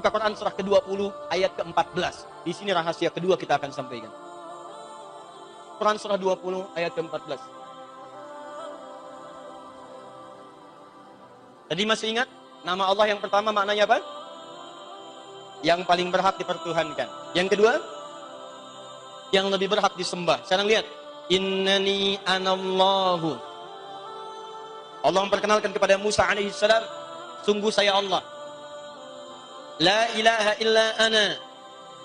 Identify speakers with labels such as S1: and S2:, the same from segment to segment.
S1: buka Quran surah ke-20 ayat ke-14. Di sini rahasia kedua kita akan sampaikan. Quran surah 20 ayat ke-14. Tadi masih ingat nama Allah yang pertama maknanya apa? Yang paling berhak dipertuhankan. Yang kedua, yang lebih berhak disembah. Sekarang lihat, innani anallahu. Allah memperkenalkan kepada Musa alaihissalam, sungguh saya Allah. La ilaha illa ana.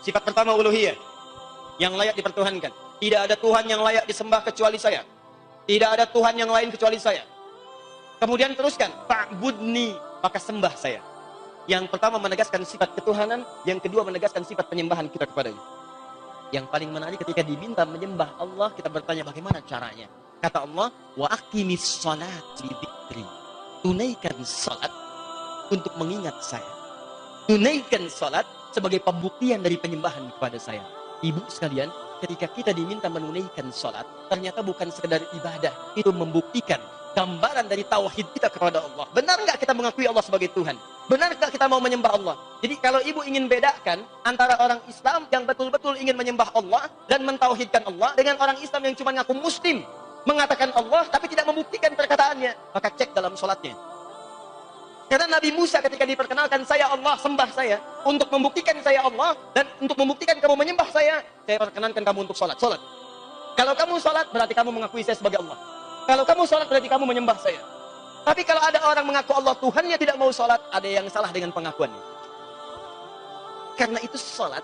S1: Sifat pertama uluhiyah, yang layak dipertuhankan. Tidak ada Tuhan yang layak disembah kecuali saya. Tidak ada Tuhan yang lain kecuali saya. Kemudian teruskan, fa'budni, maka sembah saya. Yang pertama menegaskan sifat ketuhanan, yang kedua menegaskan sifat penyembahan kita kepadanya. Yang paling menarik ketika diminta menyembah Allah, kita bertanya bagaimana caranya. Kata Allah, wa aqimis sholati dzikri. Tunaikan salat untuk mengingat saya. Tunaikan salat sebagai pembuktian dari penyembahan kepada saya. Ibu sekalian, ketika kita diminta menunaikan salat, ternyata bukan sekedar ibadah, itu membuktikan gambaran dari tauhid kita kepada Allah. Benar nggak kita mengakui Allah sebagai Tuhan? Benar nggak kita mau menyembah Allah? Jadi kalau ibu ingin bedakan antara orang Islam yang betul-betul ingin menyembah Allah dan mentauhidkan Allah dengan orang Islam yang cuma ngaku muslim, mengatakan Allah tapi tidak membuktikan perkataannya, maka cek dalam sholatnya. Karena Nabi Musa ketika diperkenalkan, saya Allah, sembah saya, untuk membuktikan saya Allah, dan untuk membuktikan kamu menyembah saya perkenankan kamu untuk sholat. Sholat. Kalau kamu sholat, berarti kamu mengakui saya sebagai Allah. Kalau kamu sholat, berarti kamu menyembah saya. Tapi kalau ada orang mengaku Allah Tuhannya tidak mau sholat, ada yang salah dengan pengakuannya. Karena itu sholat,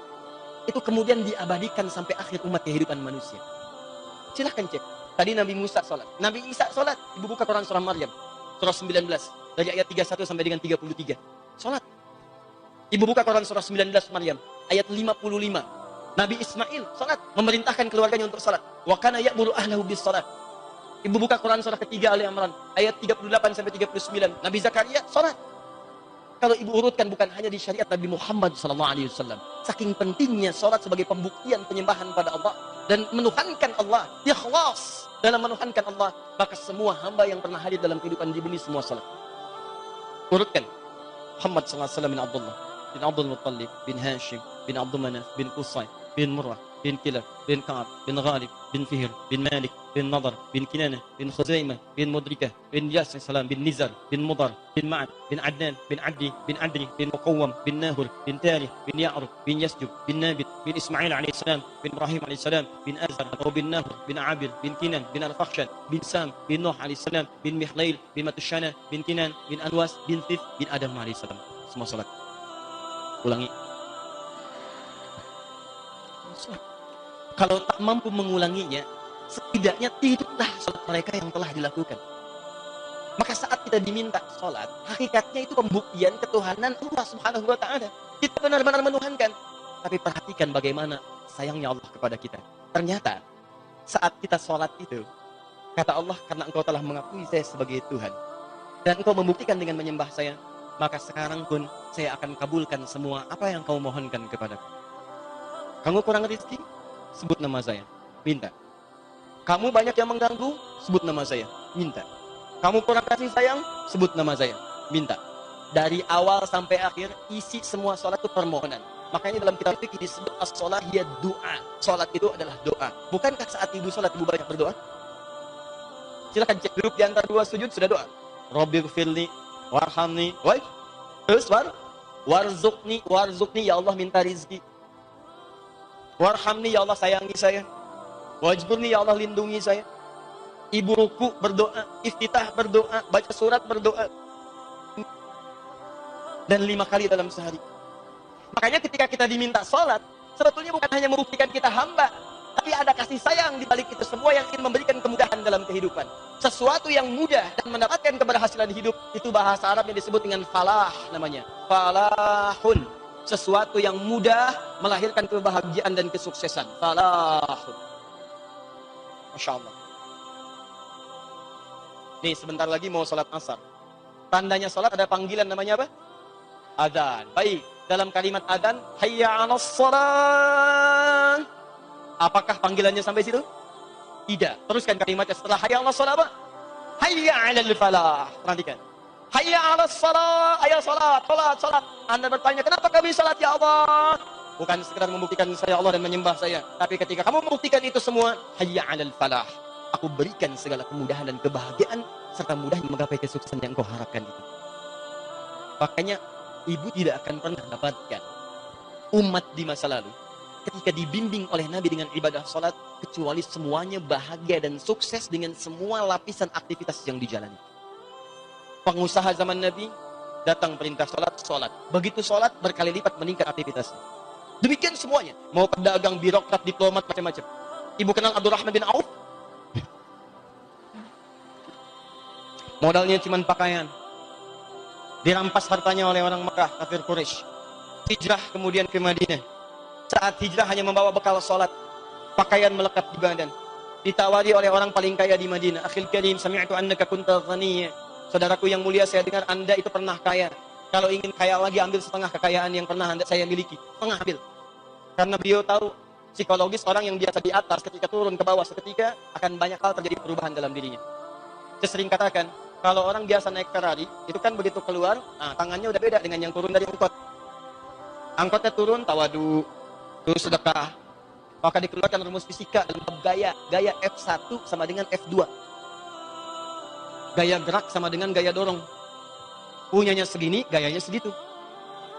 S1: itu kemudian diabadikan sampai akhir umat kehidupan manusia. Silahkan cek. Tadi Nabi Musa sholat. Nabi Isa sholat. Ibu buka Quran surah Maryam. Surah 19. Dari ayat 31 sampai dengan 33. Sholat. Ibu buka Quran surah 19 Maryam. Ayat 55. Nabi Ismail sholat. Memerintahkan keluarganya untuk sholat. Wa kana ya'muru ahlahu bis sholat. Ibu buka Quran surah ketiga Ali Imran. Ayat 38 sampai 39. Nabi Zakaria sholat. Kalau ibu urutkan bukan hanya di syariat Nabi Muhammad SAW. Saking pentingnya sholat sebagai pembuktian penyembahan pada Allah. Dan menuhankan Allah. Ikhlas dalam menuhankan Allah. Maka semua hamba yang pernah hadir dalam kehidupan di bumi semua sholat. Urutkan. Muhammad SAW bin Abdullah. Bin Abdul Muttalib. Bin Hashim. Bin Abdul Manaf. Bin Qusay. Bin Murrah. Bin Kilab. Bin Ka'ab. Bin Ghalib. Bin Fihr. Bin Malik. Bin Nadar. Bin Kinanah. Bin Khuzaimah. Bin Mudrikah. Bin Yasir Salam. Bin Nizar. Bin Mudar. Bin Ma'ad. Bin Adnan. Bin Addi. Bin Adri. Bin Muqawwam. Bin Nahur. Bin Tarih. Bin Ya'rub. Bin Yasjub. Bin Nabit. Bin Ismail alaihissalam. Bin Ibrahim alaihissalam. Bin Azar. Atau bin Nahur. Bin Abir. Bin Kinan. Bin Al-Fakhshan. Bin Sam. Bin Nuh alaihissalam. Bin Mihlail. Bin Matushana. Bin Kinan. Bin Anwas. Bin Thif. Bin Adam alaihissalam. Semua salat. Ulangi. Kalau tak mampu mengulanginya, setidaknya tidurlah sholat mereka yang telah dilakukan. Maka saat kita diminta sholat, hakikatnya itu pembuktian ketuhanan Allah Subhanahu wa Ta'ala. Kita benar-benar menuhankan. Tapi perhatikan bagaimana sayangnya Allah kepada kita. Ternyata saat kita sholat itu, kata Allah, karena engkau telah mengakui saya sebagai Tuhan dan engkau membuktikan dengan menyembah saya, maka sekarang pun saya akan kabulkan semua apa yang kau mohonkan kepadaku. Kamu kurang rezeki? Sebut nama saya, minta. Kamu banyak yang mengganggu? Sebut nama saya, minta. Kamu kurang kasih sayang? Sebut nama saya, minta. Dari awal sampai akhir, isi semua sholat itu permohonan. Makanya dalam kitab fikih disebut as-sholat ya doa. Sholat itu adalah doa. Bukankah saat ibu sholat, ibu banyak berdoa? Silakan cek, duduk di antara dua sujud sudah doa. Rabbighfirli warhamni, terus warzuqni, ya Allah minta rizki. Warhamni, ya Allah sayangi saya. Wajburni, ya Allah lindungi saya. Ibu ruku berdoa, iftitah berdoa, baca surat berdoa. Dan 5 kali dalam sehari. Makanya ketika kita diminta sholat, sebetulnya bukan hanya membuktikan kita hamba, tapi ada kasih sayang di balik itu semua yang ingin memberikan kemudahan dalam kehidupan. Sesuatu yang mudah dan mendapatkan keberhasilan hidup, itu bahasa Arab yang disebut dengan falah namanya. Falahun. Sesuatu yang mudah melahirkan kebahagiaan dan kesuksesan. Falahun. Masya Allah. Nih sebentar lagi mau sholat asar. Tandanya sholat ada panggilan namanya apa? Adzan. Baik. Dalam kalimat adzan, hayya 'alas shalah. Apakah panggilannya sampai situ? Tidak. Teruskan kalimatnya setelah hayya 'alas shalah apa? Hayya 'alal falah. Perhatikan. Hayya 'alas shalah, ayo salat, salat. Anda bertanya, kenapa kami salat ya Allah? Bukan sekedar membuktikan saya Allah dan menyembah saya, tapi ketika kamu membuktikan itu semua, hayya 'alal falah. Aku berikan segala kemudahan dan kebahagiaan serta mudahnya menggapai kesuksesan yang kau harapkan itu. Makanya ibu tidak akan pernah dapatkan umat di masa lalu ketika dibimbing oleh Nabi dengan ibadah salat kecuali semuanya bahagia dan sukses dengan semua lapisan aktivitas yang dijalani. Pengusaha zaman Nabi datang perintah salat. Begitu salat berkali lipat meningkat aktivitasnya. Demikian semuanya, mau pedagang, birokrat, diplomat, macam-macam. Ibu kenal Abdurrahman bin Auf? Modalnya cuma pakaian. Dirampas hartanya oleh orang Mekah, kafir Quraisy. Hijrah kemudian ke Madinah. Saat hijrah hanya membawa bekal salat. Pakaian melekat di badan. Ditawari oleh orang paling kaya di Madinah. Akhil karim, sami'tu annaka kunta ghaniyya. Saudaraku yang mulia, saya dengar Anda itu pernah kaya. Kalau ingin kaya lagi, ambil setengah kekayaan yang pernah saya miliki. Setengah ambil. Karena beliau tahu psikologis orang yang biasa di atas ketika turun ke bawah seketika akan banyak hal terjadi perubahan dalam dirinya. Saya sering katakan, kalau orang biasa naik Ferrari, itu kan begitu keluar, tangannya udah beda dengan yang turun dari angkot. Angkotnya turun, tawadu, terus sedekah. Maka dikeluarkan rumus fisika dalam bab gaya. Gaya F1 sama dengan F2. Gaya gerak sama dengan gaya dorong. Punyanya segini, gayanya segitu.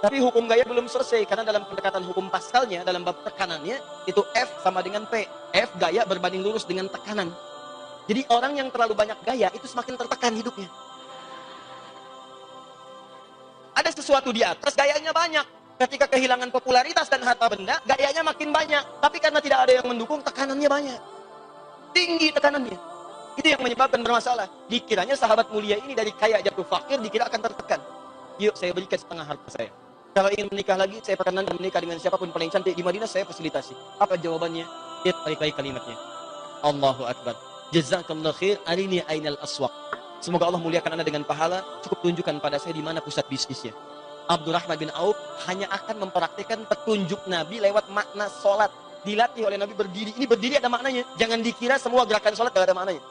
S1: Tapi hukum gaya belum selesai, karena dalam pendekatan hukum Pascalnya, dalam bab tekanannya, itu F sama dengan P. F gaya berbanding lurus dengan tekanan. Jadi orang yang terlalu banyak gaya, itu semakin tertekan hidupnya. Ada sesuatu di atas, gayanya banyak. Ketika kehilangan popularitas dan harta benda, gayanya makin banyak. Tapi karena tidak ada yang mendukung, tekanannya banyak. Tinggi tekanannya. Itu yang menyebabkan bermasalah. Dikiranya sahabat mulia ini dari kaya jatuh fakir, dikira akan tertekan. Yuk, saya berikan setengah harta saya. Kalau ingin menikah lagi, saya perkenankan menikah dengan siapapun paling cantik di Madinah, saya fasilitasi. Apa jawabannya? Lihat baik-baik kalimatnya. Allahu Akbar. Jazakallahu khair, arini ainal aswaq. Semoga Allah muliakan Anda dengan pahala. Cukup tunjukkan pada saya di mana pusat bisnisnya. Abdurrahman bin Auf hanya akan mempraktikkan petunjuk Nabi lewat makna sholat. Dilatih oleh Nabi berdiri. Ini berdiri ada maknanya. Jangan dikira semua gerakan sholat tidak ada maknanya.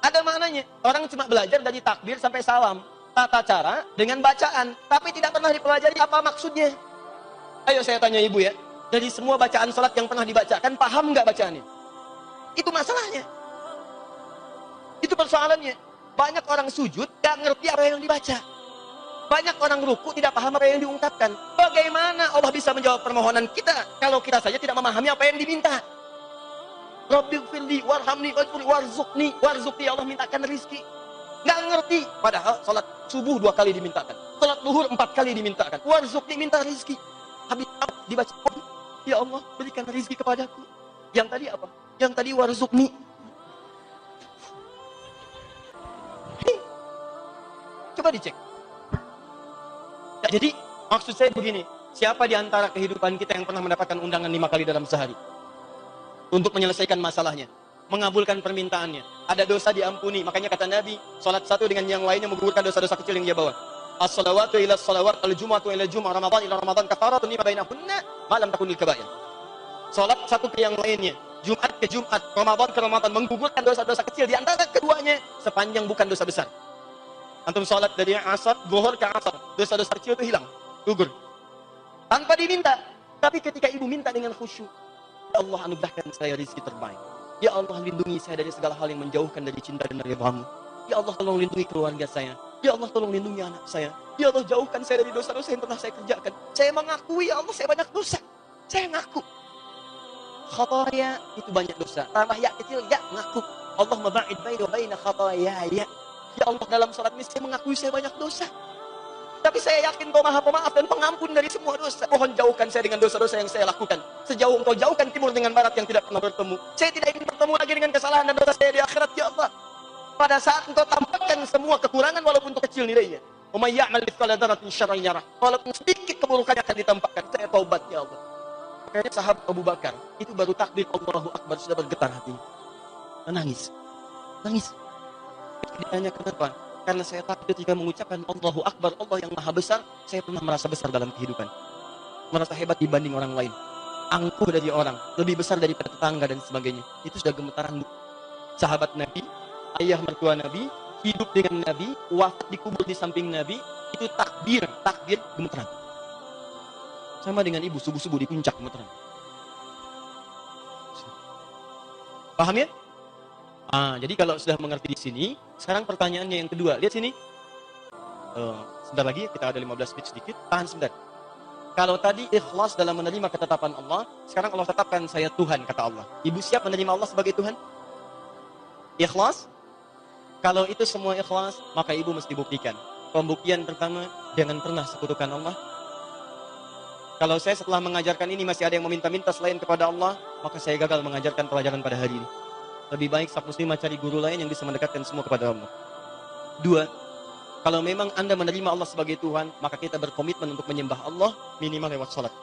S1: Ada maknanya. Orang cuma belajar dari takbir sampai salam. Tata cara dengan bacaan, tapi tidak pernah dipelajari apa maksudnya. Ayo saya tanya ibu ya, dari semua bacaan salat yang pernah dibacakan, paham nggak bacaannya? Itu masalahnya. Itu persoalannya. Banyak orang sujud, nggak ngerti apa yang dibaca. Banyak orang ruku, tidak paham apa yang diungkapkan. Bagaimana Allah bisa menjawab permohonan kita, kalau kita saja tidak memahami apa yang diminta? Rabbighfirli warhamni warzuqni. Warzuqni, Allah mintakan rizki. Nggak ngerti, padahal salat subuh 2 kali dimintakan, salat zuhur 4 kali dimintakan. Warzuqni, minta rizki. Habis dibaca, ya Allah berikan rizki kepadaku. Yang tadi apa? Yang tadi warzuqni. Coba dicek. Ya, jadi maksud saya begini, siapa di antara kehidupan kita yang pernah mendapatkan undangan 5 kali dalam sehari untuk menyelesaikan masalahnya, mengabulkan permintaannya, ada dosa diampuni? Makanya kata Nabi, salat satu dengan yang lainnya menggugurkan dosa-dosa kecil yang dia bawa. As-salawatu ila salawat, al-jum'atu ila jum'ah, Ramadan ila Ramadan, kafaratun lima bainahunna ma lam takunil kabair. Salat satu ke yang lainnya, Jumat ke Jumat, Ramadan ke Ramadan, menggugurkan dosa-dosa kecil di antara keduanya sepanjang bukan dosa besar. Antum salat dari asar, zuhur ke asar, dosa-dosa kecil itu hilang, gugur. Tanpa diminta. Tapi ketika ibu minta dengan khusyuk, ya Allah anugerahkan saya rezeki terbaik. Ya Allah lindungi saya dari segala hal yang menjauhkan dari cinta dan ridhamu. Ya Allah tolong lindungi keluarga saya. Ya Allah tolong lindungi anak saya. Ya Allah jauhkan saya dari dosa-dosa yang pernah saya kerjakan. Saya mengakui ya Allah saya banyak dosa. Saya ngaku. Khataya itu banyak dosa. Tambah ya kecil, ya ngaku. Allahumma ba'id baini wa baina khatayaya. Ya Allah dalam salat ini saya mengakui saya banyak dosa. Tapi saya yakin Kau Maha Pemaaf dan Pengampun dari semua dosa. Mohon jauhkan saya dengan dosa-dosa yang saya lakukan. Sejauh Engkau jauhkan timur dengan barat yang tidak pernah bertemu. Saya tidak ingin bertemu lagi dengan kesalahan dan dosa saya di akhirat, ya Allah. Pada saat Engkau tampakkan semua kekurangan walaupun itu kecil nilainya. Wa may ya'mal mithqala dzarratin syarran yarah. Walaupun sedikit keburukannya akan ditampakkan. Saya taubat, ya Allah. Makanya sahabat Abu Bakar itu baru takbir Allahu Akbar sudah bergetar hatinya. Menangis. Nangis. Ditanya kenapa? Karena saya takut ketika mengucapkan Allahu Akbar, Allah yang maha besar, saya pernah merasa besar dalam kehidupan. Merasa hebat dibanding orang lain. Angkuh dari orang, lebih besar daripada tetangga dan sebagainya. Itu sudah gemetaran. Sahabat Nabi, ayah mertua Nabi, hidup dengan Nabi, wafat dikubur di samping Nabi, itu takbir gemeteran. Sama dengan ibu subuh-subuh di puncak gemeteran. Paham ya? Jadi kalau sudah mengerti di sini, sekarang pertanyaannya yang kedua. Lihat sini. Sebentar lagi, kita ada 15 menit sedikit. Tahan sebentar. Kalau tadi ikhlas dalam menerima ketetapan Allah, sekarang Allah tetapkan saya Tuhan, kata Allah. Ibu siap menerima Allah sebagai Tuhan? Ikhlas? Kalau itu semua ikhlas, maka ibu mesti buktikan. Pembuktian pertama, jangan pernah sekutukan Allah. Kalau saya setelah mengajarkan ini masih ada yang meminta-minta selain kepada Allah, maka saya gagal mengajarkan pelajaran pada hari ini. Lebih baik sak muslimah cari guru lain yang bisa mendekatkan semua kepada Allah. 2, kalau memang Anda menerima Allah sebagai Tuhan, maka kita berkomitmen untuk menyembah Allah minimal lewat salat.